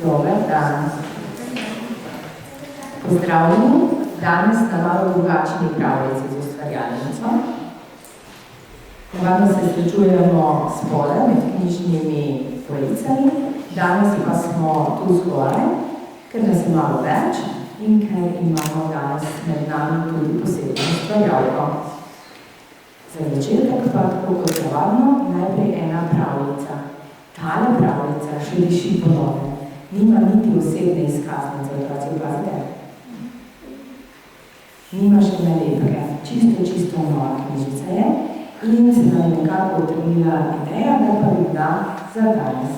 Dober dan. Pozdravljeni, danes na malo drugačni pravljici z ustvarjalnico. Navadno se srečujemo spole med knjižnimi policami, danes pa smo tu zgoraj, ker nas je malo več in ker imamo danes med nami tudi posebno ustvarjalko. Za začetek pa, tako kot navadno, najprej ena pravljica. Tale pravljica še diši po novem. Nima niti osebne izkaznice, otroci opazite. Nima še nalepke, čisto nova knjižica je in se nam je nekako utrnila ideja, da pa bi bila za danes.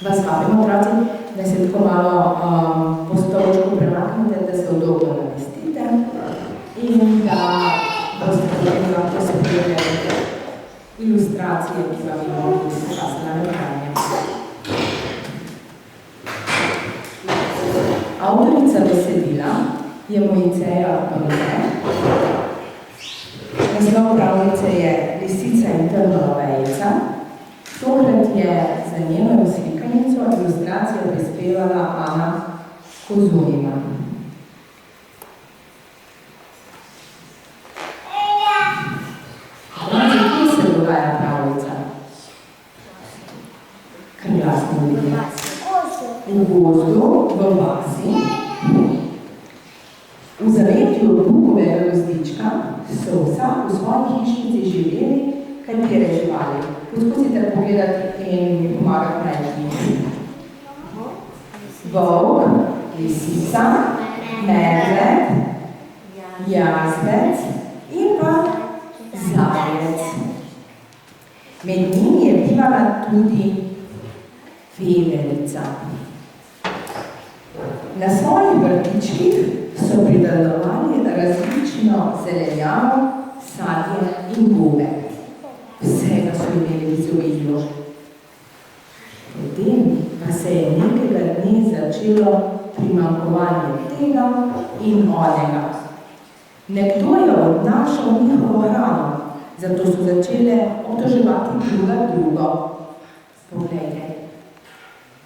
Vas vabimo, otroci, da se tako malo po stolčku premaknete, da se udobno namestite in da boste potem lahko se pregledali ilustracije, ki vam bodo pokazala na ekranu. Avtorica besedila je Mojceja Pamine. Naslov pravljice je Lisica in trnova vejica. Tokrat je za njeno slikanico ilustracijo prispevala Ana Kozunina. Kje se dogaja pravljica? Kar glasno vidim. V gozdu, v vasi, v zavetju bukovega gozdička so vsak v svoji hišnici živeli katere živali. Poskusite pogledati in mi pomagati najti. Volk, lisica, medved, jazbec in pa zajec. Med njimi je bivala tudi veverica. Na svojih vrtičkih so pridelovali različno zelenjavo, sadje in gobe. Vsega so imeli v izobilju. Potem pa se je nekega dne začelo primanjkovanje tega in onega. Nekdo je odnašal njihovo hrano, zato so začele obtoževati drugo. Poglejte,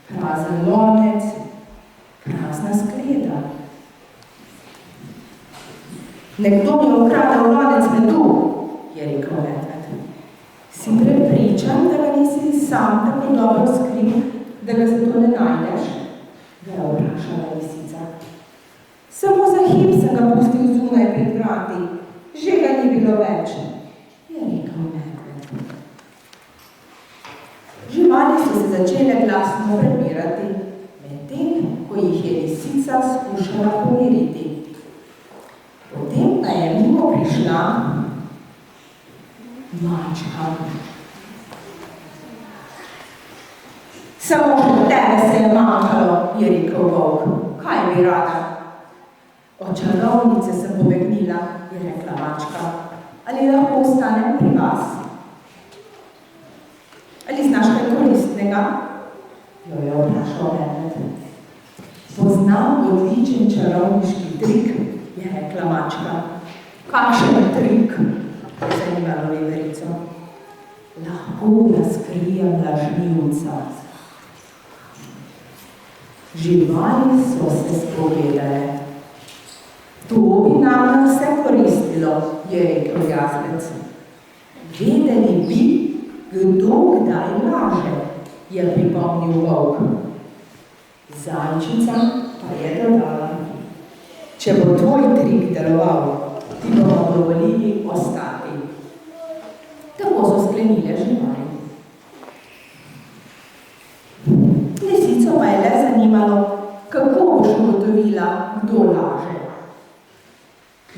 prazen lonec, prazna skleda. Nekdo mi je ukradel lonec medu, je rekel medved. Si prepričan, da ga nisi sam tako dobro skril, da ga zato ne najdeš? Ga je vprašala lisica. Samo za hip sem ga pustil zunaj pred vrati, že ga ni bilo več, je rekel medved. Živali so se začele glasno prepirati, medtem ko jih je lisica skušala pomiriti. Potem pa je mimo prišla mačka. Samo od tebe se je manjkalo, je rekel volk. Kaj bi rada? Od čarovnice sem pobegnila, je rekla mačka. Ali lahko ostanem pri vas? Ali znaš kaj koristnega? Jo je vprašal medved. Poznam odličen čarovniški trik, je rekla mačka. Kakšen trik? Je zanimalo veverico. Lahko razkrijem lažnivca. Živali so se spogledale. To bi nam vse koristilo, je rekel jazbec. Vedeli bi, kdo kdaj laže, je pripomnil volk. Zajčica pa je dodala. Če bo tvoj trik deloval, ti bomo dovolili ostati. Tako so sklenile živali. Lisico pa je le zanimalo, kako boš ugotovila, kdo laže.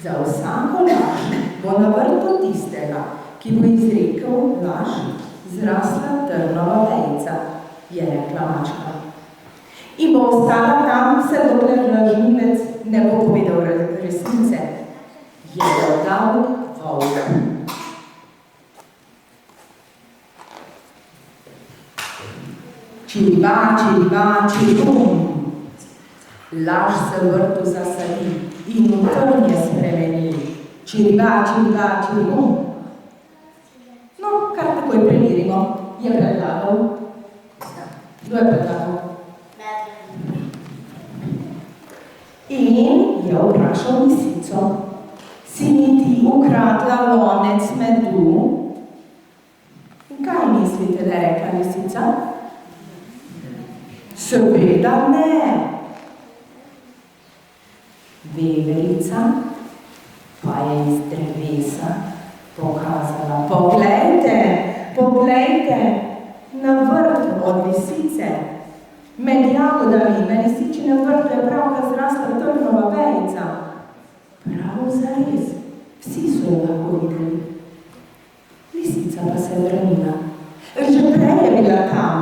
Za vsako laž bo na vrtu tistega, ki bo izrekel laž, zrasla trnova vejica, je rekla mačka. In bo ostala tam, vse dokler lažnivec ne bo povedal resnice, je dodal volk. Čiriba, čiriba, čiribum. Laž se v vrtu zasadi in v trn je spremeni. Čiriba, čiriba, čiribum. No, kar takoj preverimo, je predlagal. Kdo je predlagal? je vprašal lisico: Si mi ti ukradla lonec medu? In kaj mislite, da je rekla lisica? Seveda ne. Veverica pa je iz drevesa pokazala: Poglejte, na vrtu od lisice, med jagodami, na lisičinem vrtu je pravkar zrasla trnova vejica. Prav zares, vsi so jo lahko videli. Lisica pa se je branila. Že prej je bila tam,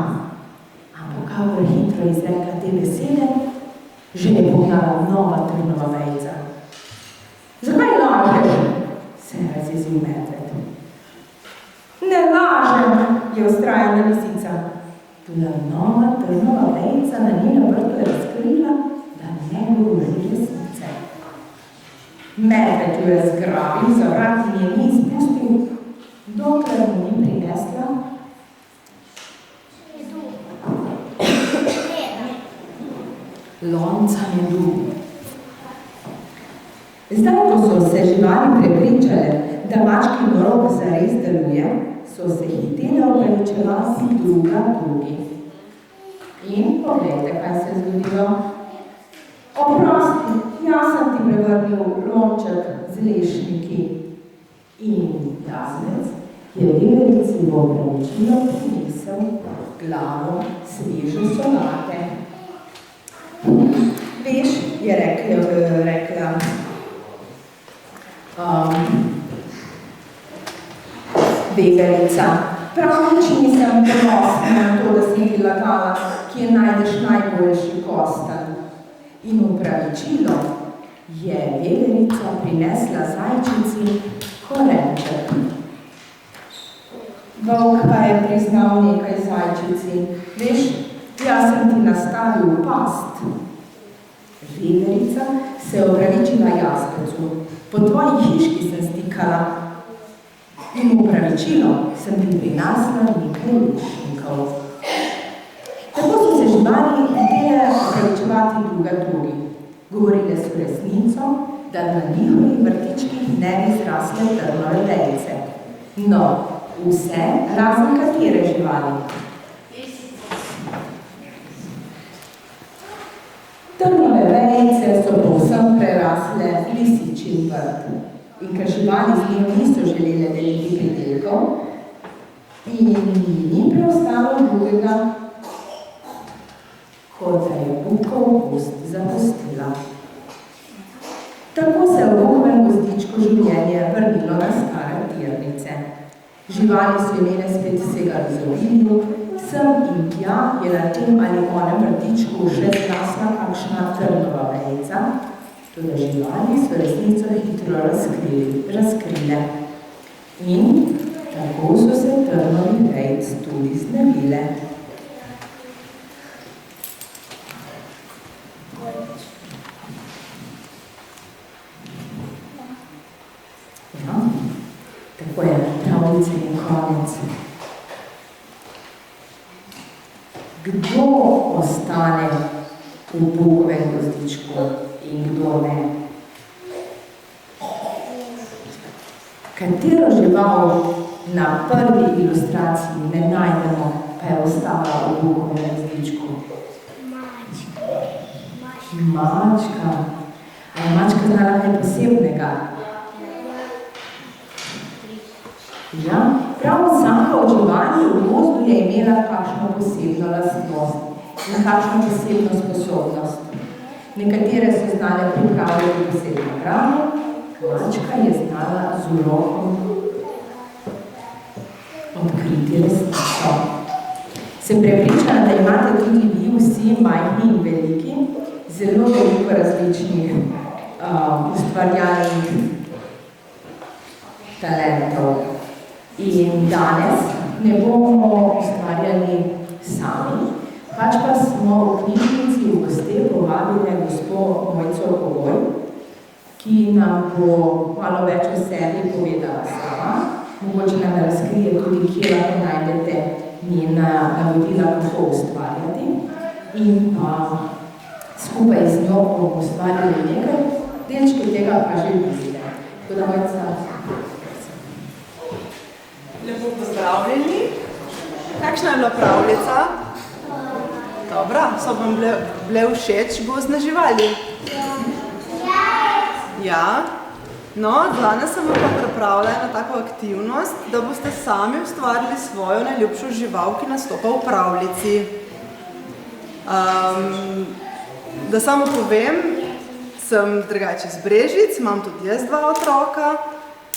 ampak kakor hitro izrekla te besede, že je pognala nova trnova vejica. Zakaj lažeš? Se je razjezil medved. Ne lažem, je vztrajala lisica. Toda nova trnova vejica na njenem vrtu je razkrila, da ne govori resnice. Medved jo je zgrabil za vrat in je ni izpustil, dokler mu ni prinesla lonca medu. Zdaj, ko so se živali prepričale, da mačkin rog zares deluje, so se hitele opravičevati druga drugi. In poglejte, kaj se je zgodilo. Oprosti, jaz sem ti prevrnil lonček z lešniki. In jazbec je veverici v opravičilo prinesel glavo sveže solate. Veš, je rekla veverica, prav nič nisem ponosna na to, da sem ti lagala, kje najdeš najboljši kostanj. In upravičilo je veverica prinesla zajčici korenček. Volk pa je priznal nekaj zajčici. Veš, jaz sem ti nastavil past. Veverica se je opravičila jazbecu. Po tvoji hiški sem stikala in upravičilo sem ti prinesla nekaj lešnikov. Tako so se živali hitele opravičevati druga drugi. Govorile so resnico, da na njihovih vrtičkih ne bi zrasle trnove vejice. No, vse razen katere živali. Trnove vejice so povsem prerasle lisičin vrt. In ker živali z njim niso želele deliti pridelkov, in ni preostalo drugega, kot da je bukov gozd zapustila. Tako se je v bukovem gozdičku življenje vrnilo na stare tirnice. Živali so imele spet vsega izobilju, sem in tja je na tem ali onem vrtičku še zrasla kakšna trnova vejica, toda živali so resnico hitro razkrile. In tako so se trnovih vejic tudi znebile. Ja, tako je pravljice in konec. Kdo ostane v bukovem gozdičku in kdo ne? Katero žival na prvi ilustraciji ne najdemo, pa je ostala v bukovem gozdičku? Mačka. A je mačka znala kaj posebnega? Ja, prav vsaka od živali v gozdu je imela kakšno posebno lastnost in kakšno posebno sposobnost. Nekatere so znale pripravljati posebno hrano, mačka je znala z urokom odkriti resnico. Sem prepričana, da imate tudi vi vsi, majhni in veliki, zelo veliko različnih ustvarjalnih talentov. In danes ne bomo ustvarjali sami, pač pa smo v knjižnici v goste povabili gospo Mojco Kogoj, ki nam bo malo več o sebi povedala sama. Mogoče nam razkrije tudi, kje lahko najdete njena navodila, kako ustvarjati. In skupaj z njo bomo ustvarjali nekaj, delčki tega pa že vidite. Tako da Mojca. Lepo pozdravljeni. Kakšna je bila pravljica? Dobra, so vam bile všeč gozdne živali? Ja. No, danes sem vam pa pripravila eno tako aktivnost, da boste sami ustvarili svojo najljubšo žival, ki nastopa v pravljici. Da samo povem, sem drugače iz Brežic, imam tudi jaz 2 otroka,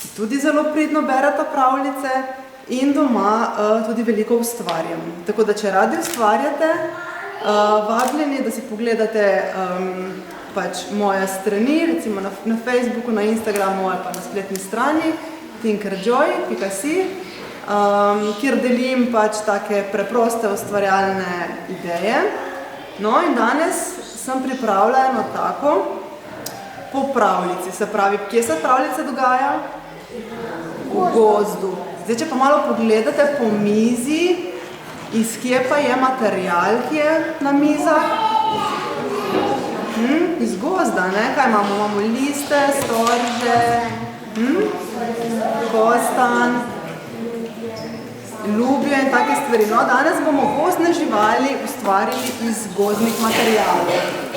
ki tudi zelo pridno bereta pravljice in doma tudi veliko ustvarjam. Tako da, če radi ustvarjate, vabljeni, da si pogledate pač moje strani, recimo na Facebooku, na Instagramu ali pa na spletni strani tinkerjoy.si, kjer delim pač take preproste ustvarjalne ideje. No in danes sem pripravila eno tako po pravljici, se pravi, kje se pravljica dogaja? V gozdu. Zdaj, če pa malo pogledate po mizi, iz kje pa je material, ki je na mizah? Iz gozda, ne? Kaj imamo? Imamo liste, storže, kostan, lubje in take stvari. No, danes bomo gozdne živali ustvarili iz gozdnih materialov.